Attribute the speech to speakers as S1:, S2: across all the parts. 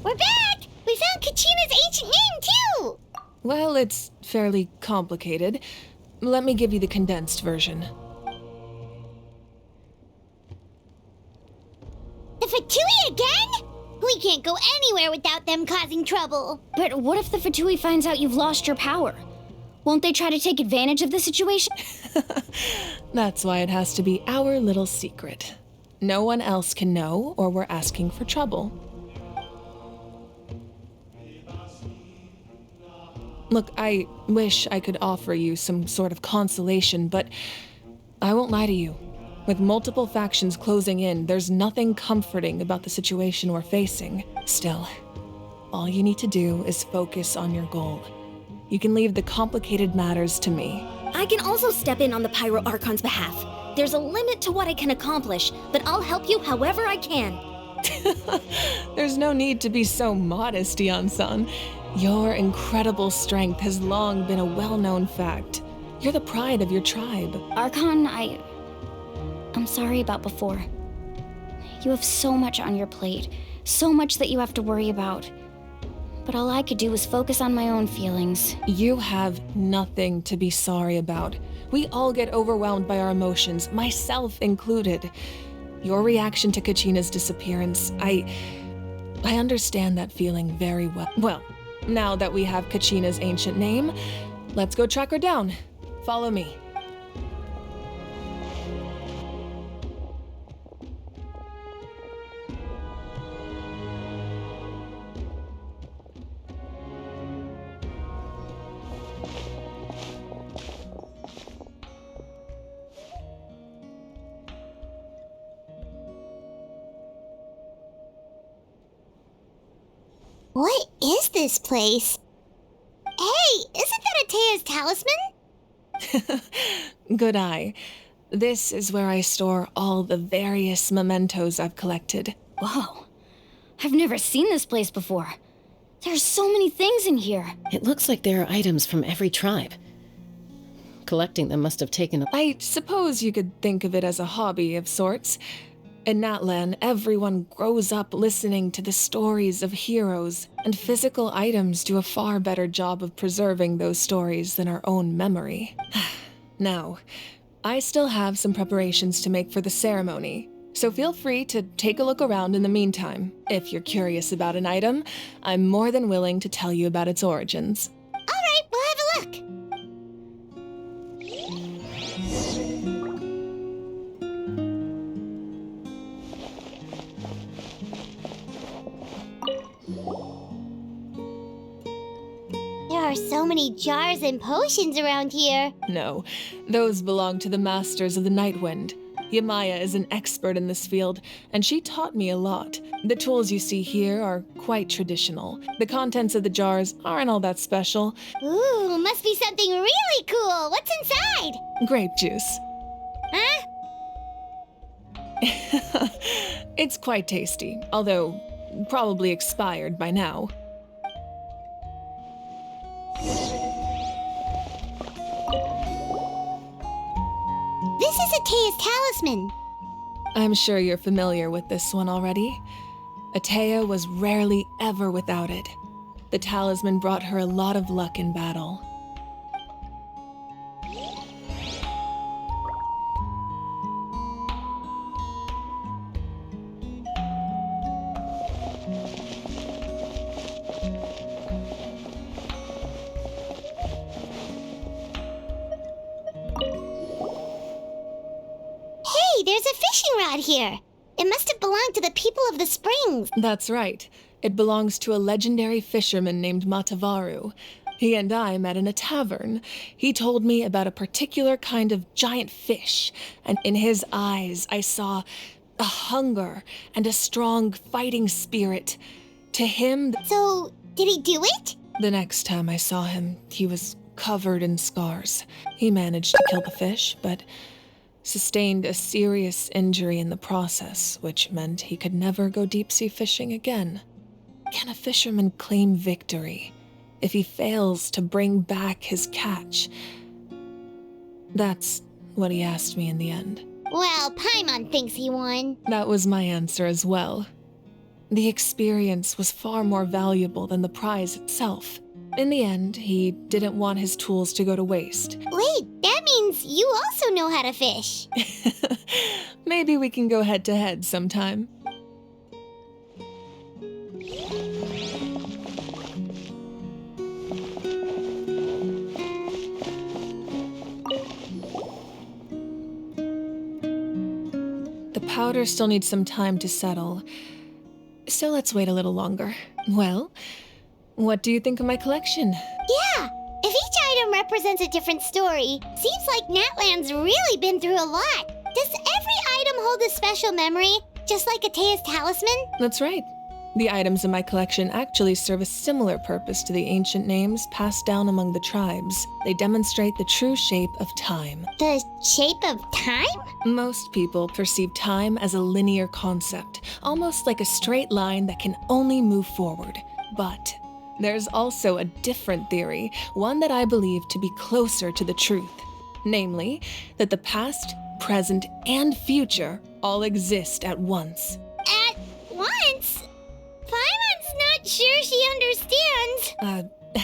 S1: We're back! We found Kachina's ancient name, too!
S2: Well, it's fairly complicated. Let me give you the condensed version.
S1: The Fatui again? We can't go anywhere without them causing trouble.
S3: But what if the Fatui finds out you've lost your power? Won't they try to take advantage of the situation?
S2: That's why it has to be our little secret. No one else can know, or we're asking for trouble. Look, I wish I could offer you some sort of consolation, but I won't lie to you. With multiple factions closing in, there's nothing comforting about the situation we're facing. Still, all you need to do is focus on your goal. You can leave the complicated matters to me.
S3: I can also step in on the Pyro Archon's behalf. There's a limit to what I can accomplish, but I'll help you however I can.
S2: There's no need to be so modest, Dian-san. Your incredible strength has long been a well-known fact. You're the pride of your tribe.
S3: Archon, I'm sorry about before. You have so much on your plate, so much that you have to worry about. But all I could do was focus on my own feelings.
S2: You have nothing to be sorry about. We all get overwhelmed by our emotions, myself included. Your reaction to Kachina's disappearance, I understand that feeling very well. Well, now that we have Kachina's ancient name, let's go track her down. Follow me.
S1: What is this place? Hey, isn't that Atea's talisman?
S2: Good eye. This is where I store all the various mementos I've collected.
S3: Whoa. I've never seen this place before. There's so many things in here.
S4: It looks like there are items from every tribe. Collecting them must have taken a...
S2: I suppose you could think of it as a hobby of sorts. In Natlan, everyone grows up listening to the stories of heroes, and physical items do a far better job of preserving those stories than our own memory. Now, I still have some preparations to make for the ceremony, so feel free to take a look around in the meantime. If you're curious about an item, I'm more than willing to tell you about its origins.
S1: All right, we'll have a look. There are so many jars and potions around here.
S2: No, those belong to the Masters of the Nightwind. Yamaya is an expert in this field, and she taught me a lot. The tools you see here are quite traditional. The contents of the jars aren't all that special.
S1: Ooh, must be something really cool. What's inside?
S2: Grape juice.
S1: Huh?
S2: It's quite tasty, although probably expired by now.
S1: This is Atea's talisman.
S2: I'm sure you're familiar with this one already. Atea was rarely ever without it. The talisman brought her a lot of luck in battle.
S1: Hey, there's a fishing rod here. It must have belonged to the people of the springs.
S2: That's right. It belongs to a legendary fisherman named Matavaru. He and I met in a tavern. He told me about a particular kind of giant fish, and in his eyes I saw a hunger and a strong fighting spirit. To him,
S1: So, did he do it?
S2: the next time I saw him, he was covered in scars. He managed to kill the fish, but sustained a serious injury in the process, which meant he could never go deep-sea fishing again. Can a fisherman claim victory if he fails to bring back his catch? That's what he asked me in the end.
S1: Well, Paimon thinks he won.
S2: That was my answer as well. The experience was far more valuable than the prize itself. In the end, he didn't want his tools to go to waste.
S1: Wait, that means you also know how to fish.
S2: Maybe we can go head-to-head sometime. The powder still needs some time to settle, so let's wait a little longer. Well, what do you think of my collection?
S1: Yeah, if each item represents a different story, seems like Natlan's really been through a lot. Does every item hold a special memory, just like Atea's talisman?
S2: That's right. The items in my collection actually serve a similar purpose to the ancient names passed down among the tribes. They demonstrate the true shape of time.
S1: The shape of time?
S2: Most people perceive time as a linear concept, almost like a straight line that can only move forward. But there's also a different theory, one that I believe to be closer to the truth. Namely, that the past, present, and future all exist at once.
S1: At once? Paimon's not sure she understands.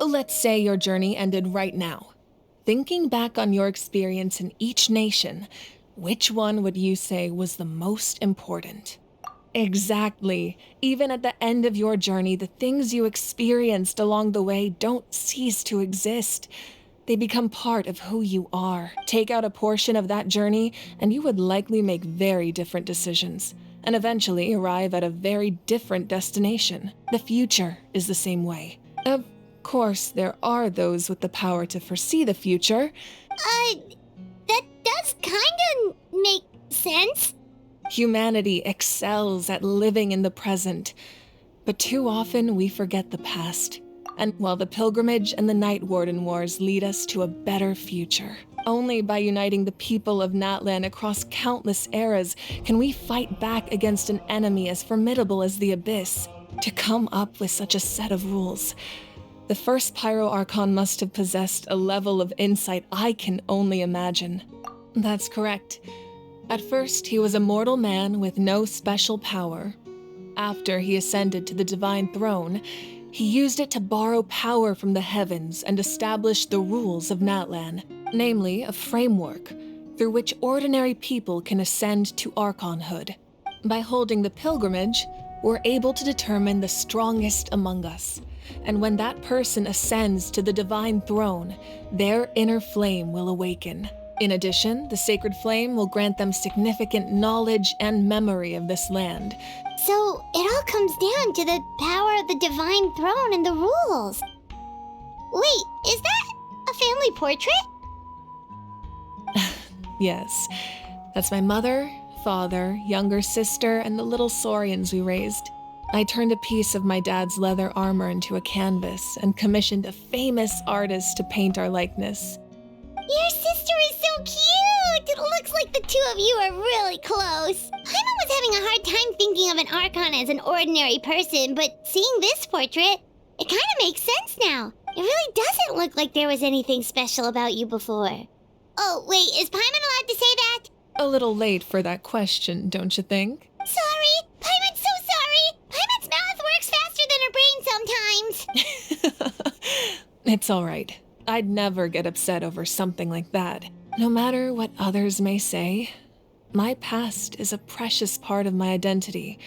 S2: Let's say your journey ended right now. Thinking back on your experience in each nation, which one would you say was the most important? Exactly. Even at the end of your journey, the things you experienced along the way don't cease to exist. They become part of who you are. Take out a portion of that journey, and you would likely make very different decisions, and eventually arrive at a very different destination. The future is the same way. Of course, there are those with the power to foresee the future.
S1: That does kinda make sense.
S2: Humanity excels at living in the present, but too often we forget the past. And while the pilgrimage and the Night Warden Wars lead us to a better future, only by uniting the people of Natlan across countless eras can we fight back against an enemy as formidable as the Abyss. To come up with such a set of rules, the first Pyro Archon must have possessed a level of insight I can only imagine. That's correct. At first, he was a mortal man with no special power. After he ascended to the Divine Throne, he used it to borrow power from the heavens and establish the rules of Natlan, namely a framework through which ordinary people can ascend to Archonhood. By holding the pilgrimage, we're able to determine the strongest among us, and when that person ascends to the Divine Throne, their inner flame will awaken. In addition, the Sacred Flame will grant them significant knowledge and memory of this land.
S1: So it all comes down to the power of the Divine Throne and the rules. Wait, is that a family portrait?
S2: Yes, that's my mother, father, younger sister, and the little saurians we raised. I turned a piece of my dad's leather armor into a canvas and commissioned a famous artist to paint our likeness.
S1: Your sister is so cute! It looks like the two of you are really close. Paimon was having a hard time thinking of an Archon as an ordinary person, but seeing this portrait, it kind of makes sense now. It really doesn't look like there was anything special about you before. Oh, wait, is Paimon allowed to say that?
S2: A little late for that question, don't you think?
S1: Sorry! Paimon's so sorry! Paimon's mouth works faster than her brain sometimes!
S2: It's all right. I'd never get upset over something like that. No matter what others may say, my past is a precious part of my identity.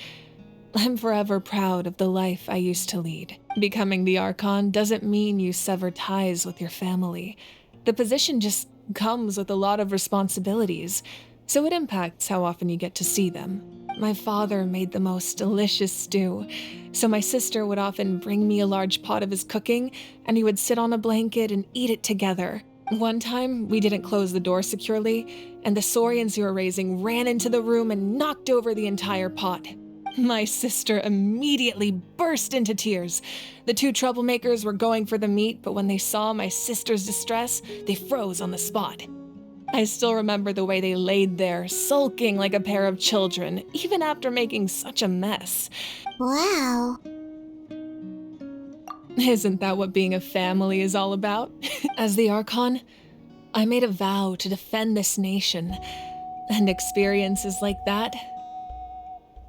S2: I'm forever proud of the life I used to lead. Becoming the Archon doesn't mean you sever ties with your family. The position just comes with a lot of responsibilities, so it impacts how often you get to see them. My father made the most delicious stew, so my sister would often bring me a large pot of his cooking, and we would sit on a blanket and eat it together. One time, we didn't close the door securely, and the saurians we were raising ran into the room and knocked over the entire pot. My sister immediately burst into tears. The two troublemakers were going for the meat, but when they saw my sister's distress, they froze on the spot. I still remember the way they laid there, sulking like a pair of children, even after making such a mess.
S1: Wow.
S2: Isn't that what being a family is all about? As the Archon, I made a vow to defend this nation, and experiences like that,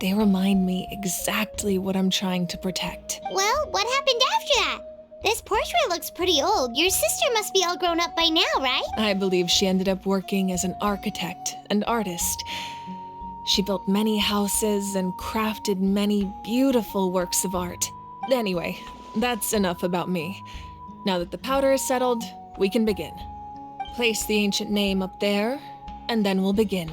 S2: They remind me exactly what I'm trying to protect.
S1: Well, what happened after that? This portrait looks pretty old. Your sister must be all grown up by now, right?
S2: I believe she ended up working as an architect and artist. She built many houses and crafted many beautiful works of art. Anyway, that's enough about me. Now that the powder is settled, we can begin. Place the ancient name up there, and then we'll begin.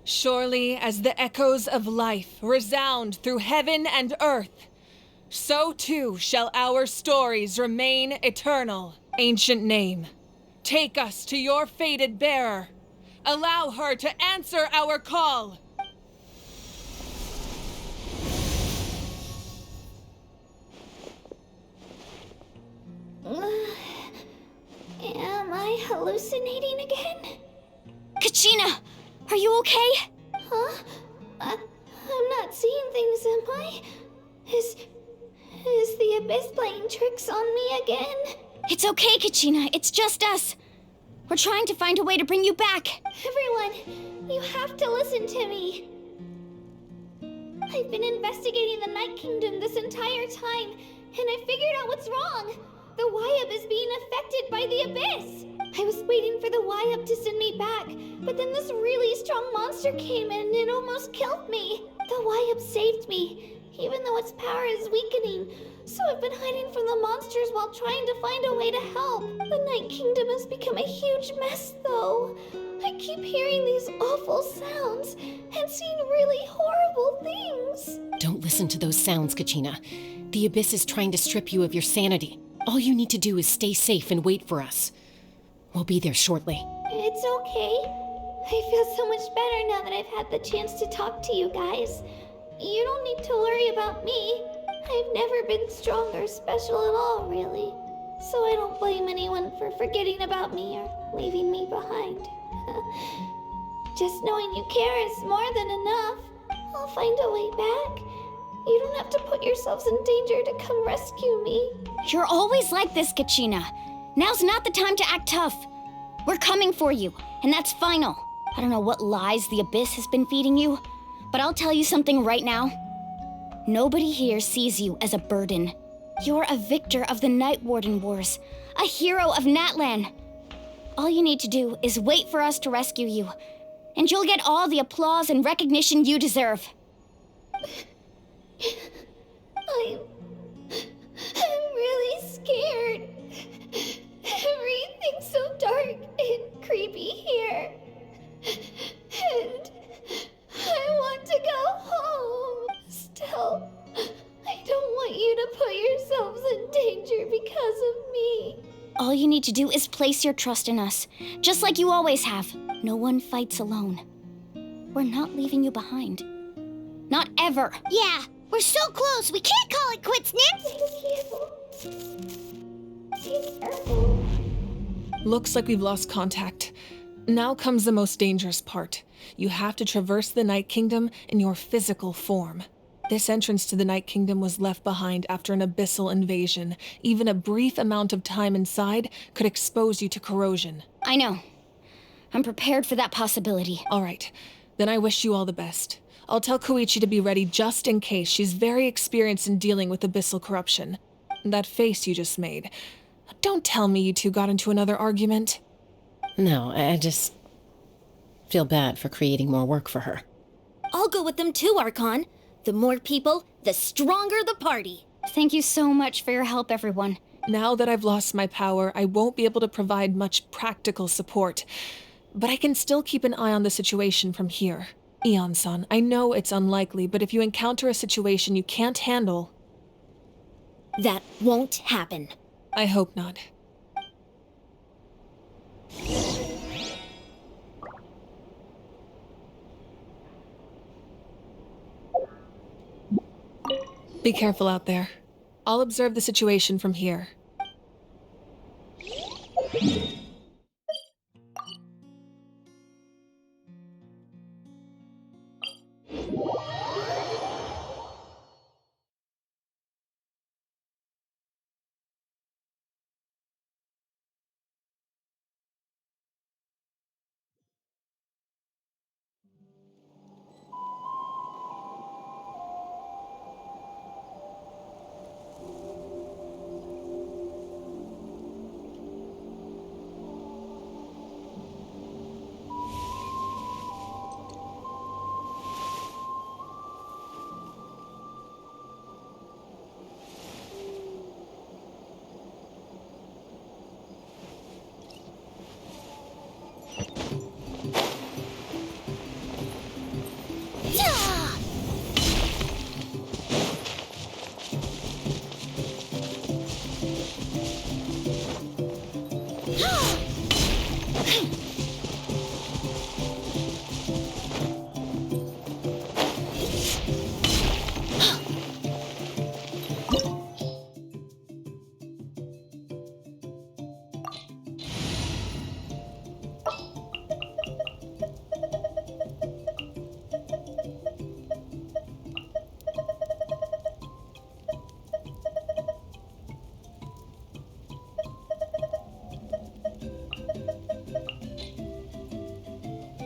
S2: Surely as the echoes of life resound through heaven and earth, so too shall our stories remain eternal. Ancient name, take us to your fated bearer. Allow her to answer our call.
S1: Am I hallucinating again?
S3: Kachina, are you okay?
S1: Huh? I'm not seeing things, am I? Is the Abyss playing tricks on me again?
S3: It's okay, Kachina. It's just us. We're trying to find a way to bring you back.
S1: Everyone, you have to listen to me. I've been investigating the Night Kingdom this entire time, and I figured out what's wrong. The Wyup is being affected by the Abyss. I was waiting for the Wyup to send me back, but then this really strong monster came in and almost killed me. The Wyup saved me, even though its power is weakening. So I've been hiding from the monsters while trying to find a way to help. The Night Kingdom has become a huge mess, though. I keep hearing these awful sounds and seeing really horrible things.
S4: Don't listen to those sounds, Kachina. The Abyss is trying to strip you of your sanity. All you need to do is stay safe and wait for us. We'll be there shortly.
S1: It's okay. I feel so much better now that I've had the chance to talk to you guys. You don't need to worry about me. I've never been strong or special at all, really. So I don't blame anyone for forgetting about me or leaving me behind. Just knowing you care is more than enough. I'll find a way back. You don't have to put yourselves in danger to come rescue me.
S3: You're always like this, Kachina. Now's not the time to act tough. We're coming for you, and that's final. I don't know what lies the Abyss has been feeding you, but I'll tell you something right now. Nobody here sees you as a burden. You're a victor of the Night Warden Wars, a hero of Natlan. All you need to do is wait for us to rescue you, and you'll get all the applause and recognition you deserve.
S1: I'm really scared. Everything's so dark and creepy here. And I want to go home. Still, I don't want you to put yourselves in danger because of me.
S3: All you need to do is place your trust in us, just like you always have. No one fights alone. We're not leaving you behind. Not ever.
S1: Yeah, we're so close. We can't call it quits, Nim. Be careful.
S2: Looks like we've lost contact. Now comes the most dangerous part. You have to traverse the Night Kingdom in your physical form. This entrance to the Night Kingdom was left behind after an abyssal invasion. Even a brief amount of time inside could expose you to corrosion.
S3: I know. I'm prepared for that possibility.
S2: All right, then I wish you all the best. I'll tell Koichi to be ready just in case. She's very experienced in dealing with abyssal corruption. That face you just made. Don't tell me you two got into another argument.
S4: No, I just feel bad for creating more work for her.
S5: I'll go with them too, Archon. The more people, the stronger the party.
S3: Thank you so much for your help, everyone.
S2: Now that I've lost my power, I won't be able to provide much practical support. But I can still keep an eye on the situation from here. Eon-san, I know it's unlikely, but if you encounter a situation you can't handle...
S5: That won't happen.
S2: I hope not. Be careful out there. I'll observe the situation from here.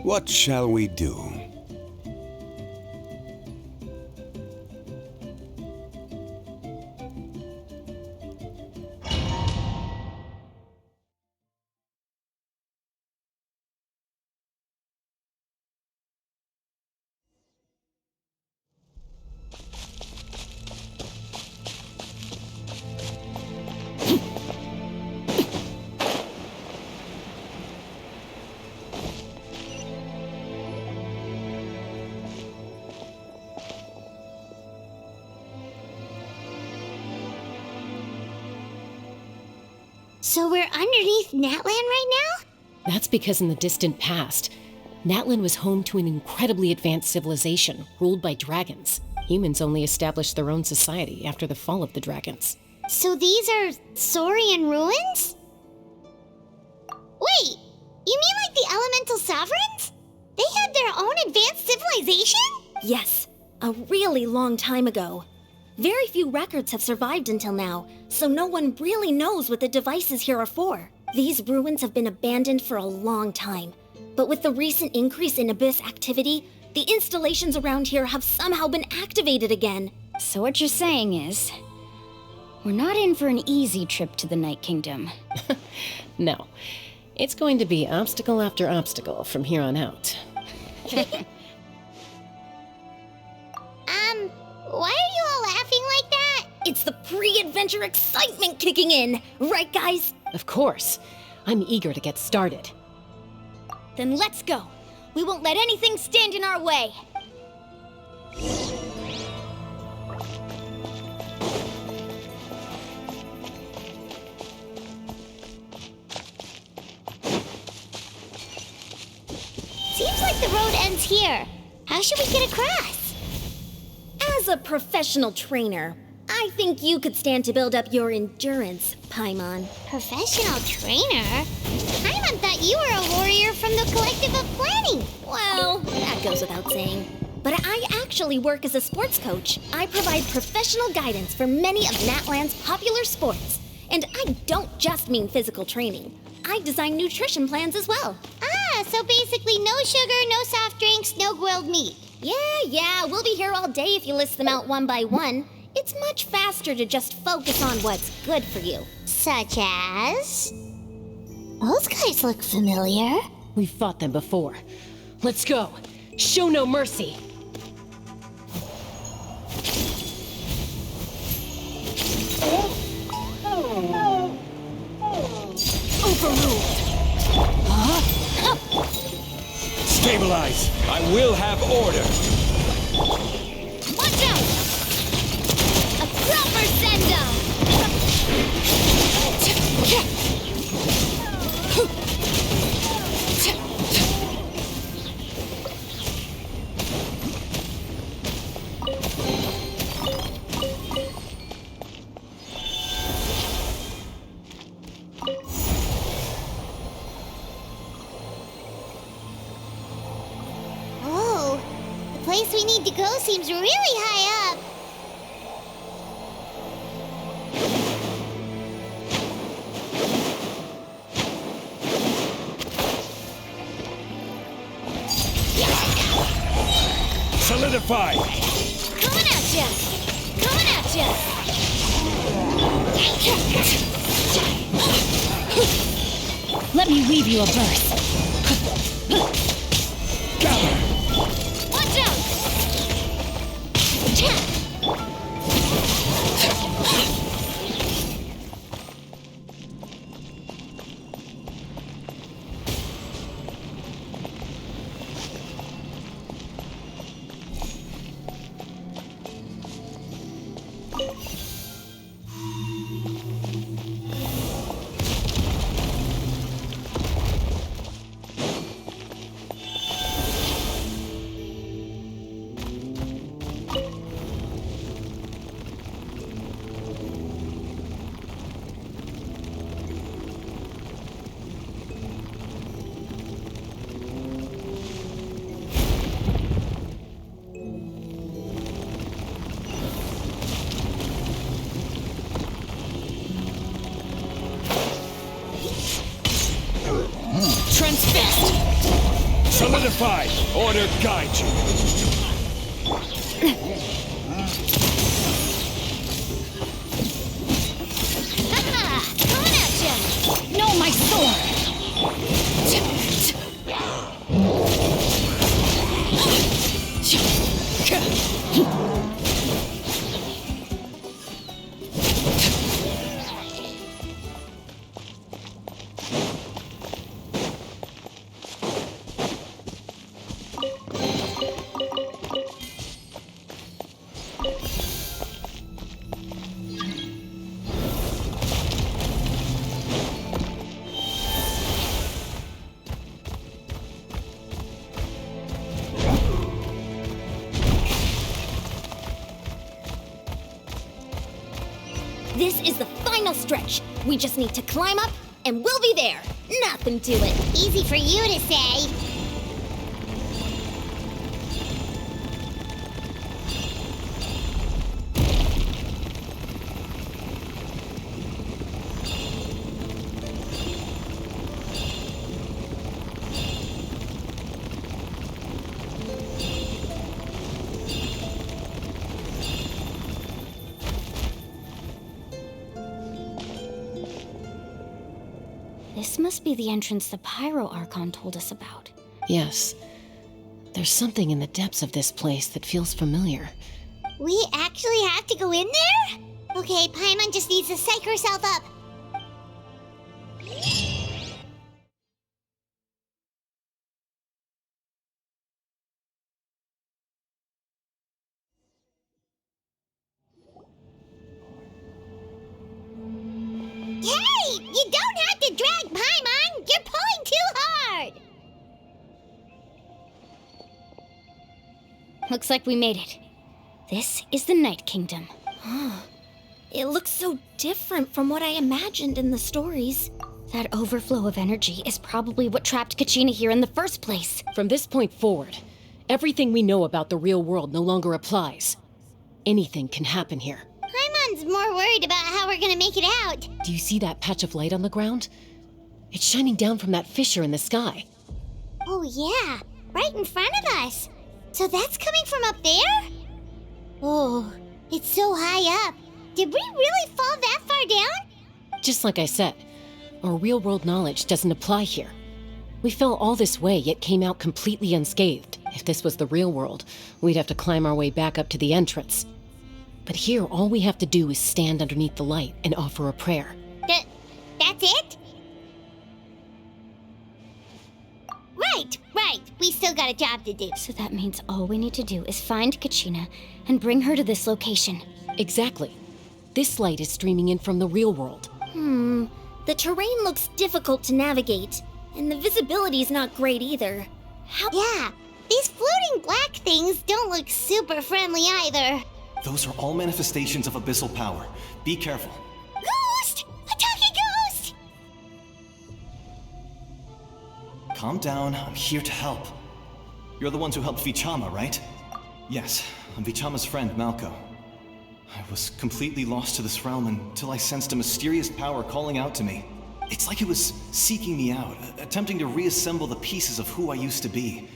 S6: What shall we do?
S1: So we're underneath Natlan right now?
S4: That's because in the distant past, Natlan was home to an incredibly advanced civilization ruled by dragons. Humans only established their own society after the fall of the dragons.
S1: So these are Saurian ruins? Wait, you mean like the elemental sovereigns? They had their own advanced civilization?
S5: Yes, a really long time ago. Very few records have survived until now, so no one really knows what the devices here are for. These ruins have been abandoned for a long time, but with the recent increase in Abyss activity, the installations around here have somehow been activated again.
S3: So what you're saying is, we're not in for an easy trip to the Night Kingdom.
S4: No, it's going to be obstacle after obstacle from here on out.
S1: Why are you all laughing like that?
S5: It's the pre-adventure excitement kicking in, right guys?
S4: Of course. I'm eager to get started.
S3: Then let's go. We won't let anything stand in our way.
S1: Seems like the road ends here. How should we get across?
S5: As a professional trainer, I think you could stand to build up your endurance, Paimon.
S1: Professional trainer? Paimon thought you were a warrior from the Collective of Planning.
S5: Well, that goes without saying. But I actually work as a sports coach. I provide professional guidance for many of Natlan's popular sports. And I don't just mean physical training. I design nutrition plans as well.
S1: Ah, so basically no sugar, no soft drinks, no grilled meat.
S5: Yeah, we'll be here all day if you list them out one by one. It's much faster to just focus on what's good for you.
S1: Such as? Those guys look familiar.
S4: We've fought them before. Let's go. Show no mercy. Overruled.
S6: Stabilize! I will have order!
S3: Watch out! A proper send-up!
S1: Oh, the place we need to go seems really high up.
S6: Solidify!
S3: Coming at ya! Coming at ya! Let me weave you a burst.
S6: Gather!
S3: Watch out!
S6: Solidified! Order guide you!
S1: Ah, coming at ya!
S3: No, my sword!
S5: This is the final stretch. We just need to climb up, and we'll be there. Nothing to it.
S1: Easy for you to say.
S3: This must be the entrance the Pyro Archon told us about.
S4: Yes. There's something in the depths of this place that feels familiar.
S1: We actually have to go in there? Okay, Paimon just needs to psych herself up. Hey! You don't have to drag Paimon! You're pulling too hard!
S3: Looks like we made it. This is the Night Kingdom.
S5: It looks so different from what I imagined in the stories.
S3: That overflow of energy is probably what trapped Kachina here in the first place.
S4: From this point forward, everything we know about the real world no longer applies. Anything can happen here.
S1: Paimon's more worried about how we're gonna make it out.
S4: Do you see that patch of light on the ground? It's shining down from that fissure in the sky.
S1: Oh yeah, right in front of us. So that's coming from up there? Oh, it's so high up. Did we really fall that far down?
S4: Just like I said, our real-world knowledge doesn't apply here. We fell all this way, yet came out completely unscathed. If this was the real world, we'd have to climb our way back up to the entrance. But here, all we have to do is stand underneath the light and offer a prayer.
S1: That's it? Right. We still got a job to do.
S3: So that means all we need to do is find Kachina and bring her to this location.
S4: Exactly. This light is streaming in from the real world.
S5: The terrain looks difficult to navigate, and the visibility's not great either.
S1: Yeah, these floating black things don't look super friendly either.
S7: Those are all manifestations of abyssal power. Be careful.
S1: Ghost! A talking ghost!
S7: Calm down, I'm here to help. You're the ones who helped Vichama, right? Yes, I'm Vichama's friend, Malko. I was completely lost to this realm until I sensed a mysterious power calling out to me. It's like it was seeking me out, attempting to reassemble the pieces of who I used to be.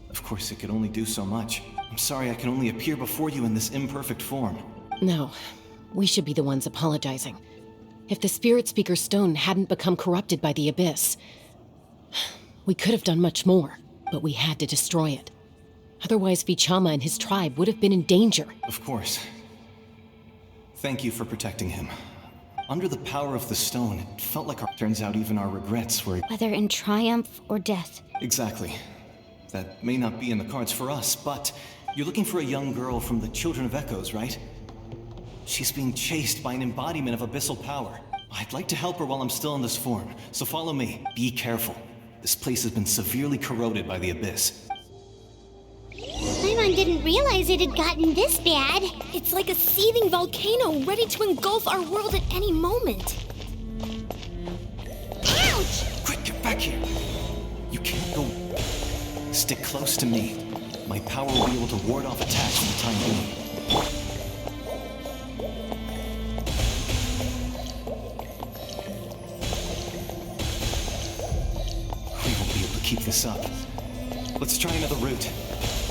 S7: Of course, it could only do so much. I'm sorry I can only appear before you in this imperfect form.
S4: No, we should be the ones apologizing. If the Spirit Speaker Stone hadn't become corrupted by the Abyss, we could have done much more, but we had to destroy it. Otherwise, Vichama and his tribe would have been in danger.
S7: Of course. Thank you for protecting him. Under the power of the stone, it felt like turns out even our regrets were...
S3: Whether in triumph or death.
S7: Exactly. That may not be in the cards for us, but you're looking for a young girl from the Children of Echoes, right? She's being chased by an embodiment of abyssal power. I'd like to help her while I'm still in this form, so follow me. Be careful. This place has been severely corroded by the Abyss.
S1: Paimon didn't realize it had gotten this bad.
S5: It's like a seething volcano ready to engulf our world at any moment.
S1: Ouch!
S7: Quick, get back here! You can't go... Stick close to me. My power will be able to ward off attacks for the time being. We won't be able to keep this up. Let's try another route.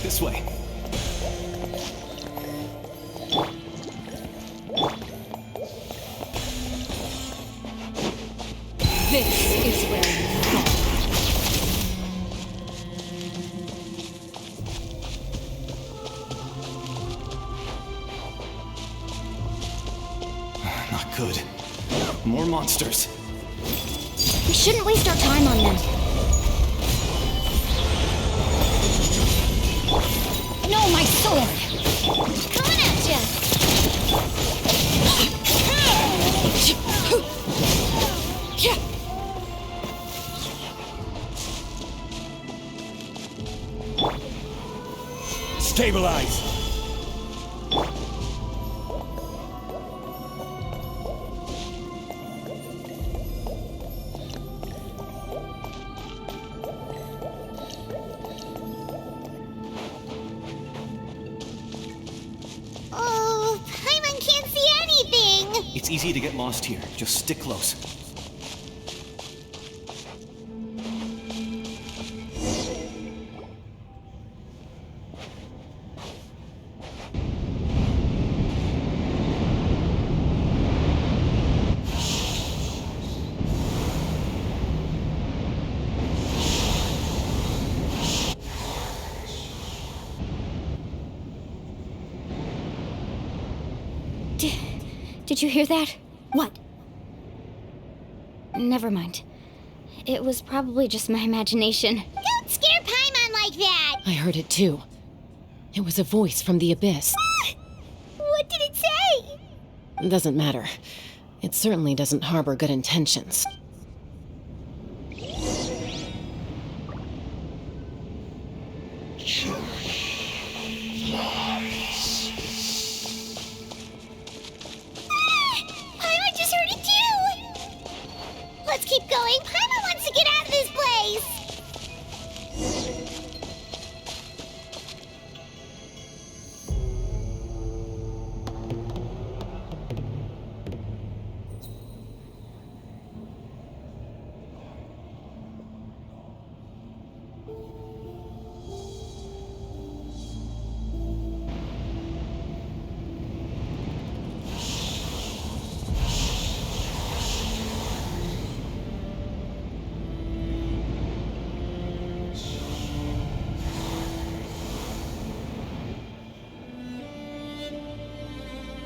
S7: This way.
S2: This is where you fall.
S7: Not good. More monsters.
S3: We shouldn't waste our time on them. No, my sword!
S1: Coming at ya!
S6: Stabilize!
S1: Oh, Paimon can't see anything!
S7: It's easy to get lost here. Just stick close.
S3: Did you hear that?
S5: What?
S3: Never mind. It was probably just my imagination.
S1: Don't scare Paimon like that!
S4: I heard it too. It was a voice from the abyss.
S1: What did it say?
S4: Doesn't matter. It certainly doesn't harbor good intentions.
S1: Paimon just heard it too! Let's keep going. Paimon wants to get out of this place!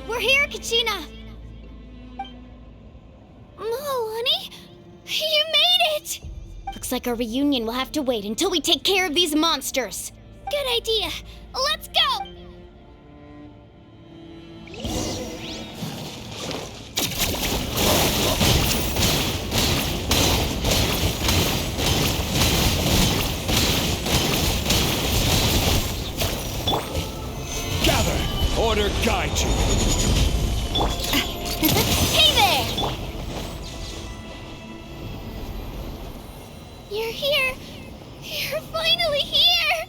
S3: We're here, Kachina!
S1: Oh, honey? You made it!
S3: Looks like our reunion will have to wait until we take care of these monsters.
S1: Good idea. Let's go!
S6: Gather! Order guide you!
S1: Hey there! You're here. You're finally here!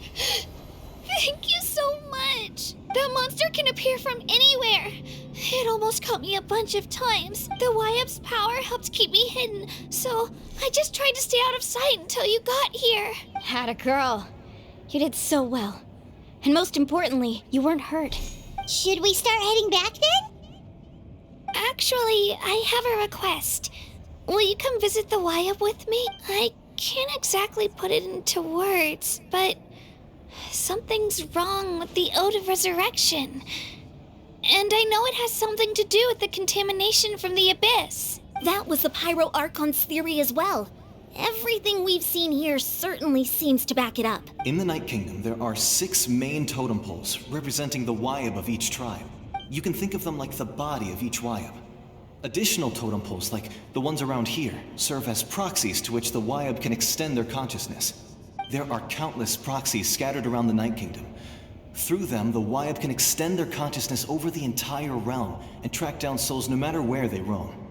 S1: Thank you so much. That monster can appear from anywhere. It almost caught me a bunch of times. The YUP's power helped keep me hidden, so I just tried to stay out of sight until you got here.
S3: Had a girl. You did so well. And most importantly, you weren't hurt.
S1: Should we start heading back then? Actually, I have a request. Will you come visit the YUP with me? I can't exactly put it into words, but something's wrong with the Ode of Resurrection. And I know it has something to do with the contamination from the Abyss.
S5: That was the Pyro Archon's theory as well. Everything we've seen here certainly seems to back it up.
S7: In the Night Kingdom, there are 6 main totem poles representing the YUP of each tribe. You can think of them like the body of each YUP. Additional totem poles, like the ones around here, serve as proxies to which the YUP can extend their consciousness. There are countless proxies scattered around the Night Kingdom. Through them, the YUP can extend their consciousness over the entire realm and track down souls no matter where they roam.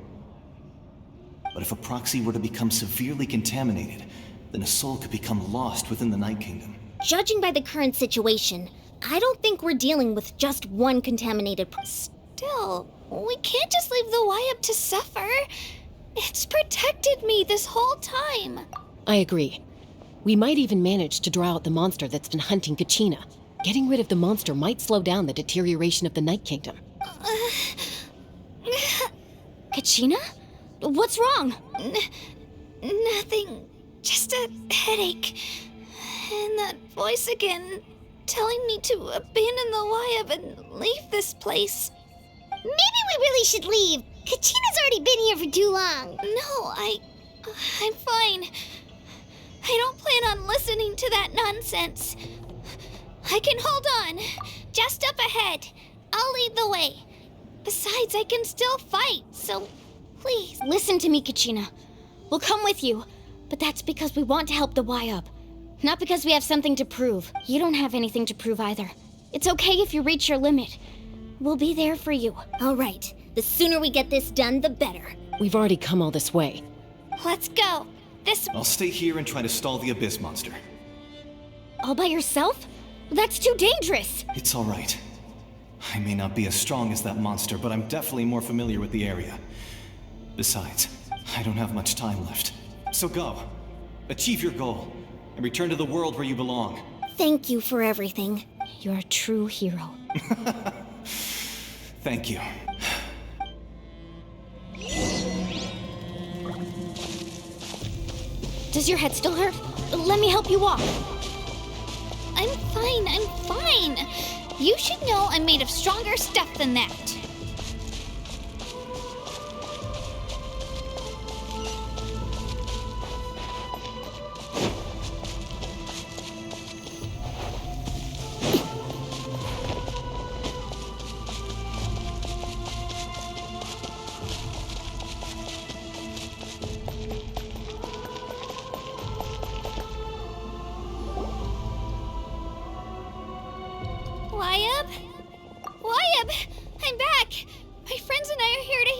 S7: But if a proxy were to become severely contaminated, then a soul could become lost within the Night Kingdom.
S5: Judging by the current situation, I don't think we're dealing with just one contaminated
S1: Still, we can't just leave the YUP to suffer. It's protected me this whole time.
S4: I agree. We might even manage to draw out the monster that's been hunting Kachina. Getting rid of the monster might slow down the deterioration of the Night Kingdom.
S3: Kachina? What's wrong?
S8: Nothing. Just a headache. And that voice again, telling me to abandon the Wayab and leave this place.
S1: Maybe we really should leave. Kachina's already been here for too long.
S8: No, I'm fine. I don't plan on listening to that nonsense. I can hold on. Just up ahead. I'll lead the way. Besides, I can still fight, so please.
S3: Listen to me, Kachina. We'll come with you, but that's because we want to help the Wayab. Not because we have something to prove. You don't have anything to prove either. It's okay if you reach your limit. We'll be there for you.
S5: All right. The sooner we get this done, the better.
S4: We've already come all this way.
S8: Let's go.
S7: I'll stay here and try to stall the Abyss monster.
S3: All by yourself? That's too dangerous.
S7: It's all right. I may not be as strong as that monster, but I'm definitely more familiar with the area. Besides, I don't have much time left. So go. Achieve your goal, and return to the world where you belong.
S5: Thank you for everything.
S3: You're a true hero.
S7: Thank you.
S3: Does your head still hurt? Let me help you walk.
S8: I'm fine. You should know I'm made of stronger stuff than that. Wayab? I'm back! My friends and I are here to